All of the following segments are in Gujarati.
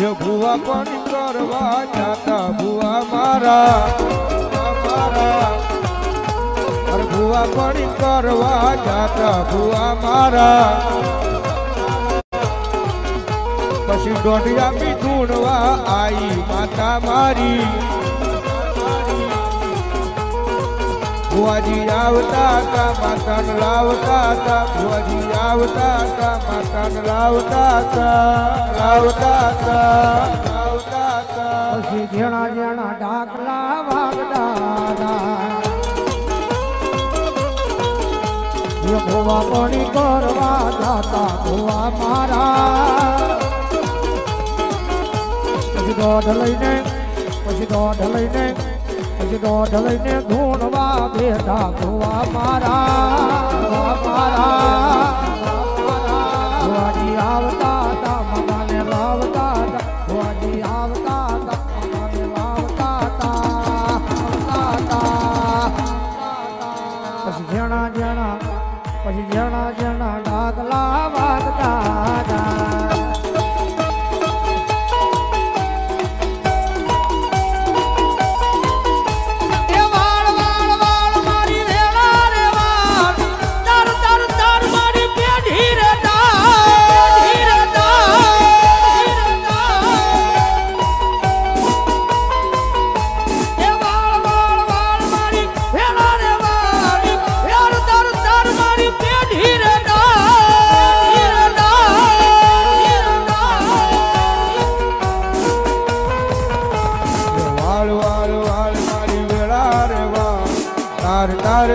ભુવા પણ કરવા જાતા ભુવા મારા અરે ભુવા પણ કરવા જાતા ભુવા મારા પછી દોઢિયા બી ધૂણવા આઈ માતા મારી ભુવાજી આવતા હતા માતાને લાવતા હતા ભુવાજી આવતા હતા માતાને લાવતા હતા પછી જેણા જેણા ઢાકલા વાગતા ભુવા પાણી કરવા જાતા ભુવા મારા પછી દોઢ લઈને પછી દોઢ લઈને ધૂણવા બેઠા ભુવા મારા ભુવાજી આવતા હતા મગાને લાવતા હતા ભુવાજી આવતા હતા મગાને લાવતા હતા પછી જેણા જેણા ડાગલા વાગતા હતા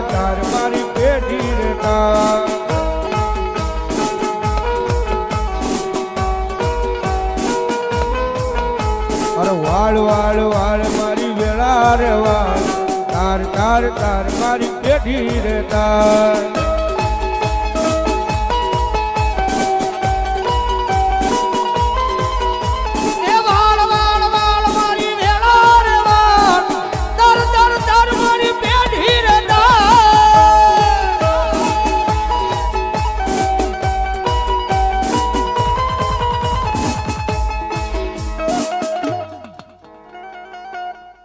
તાર મારી પેઢી રે તાર અરે વાળ મારી વેળા રે વાળ તાર મારી પેઢી રે તાર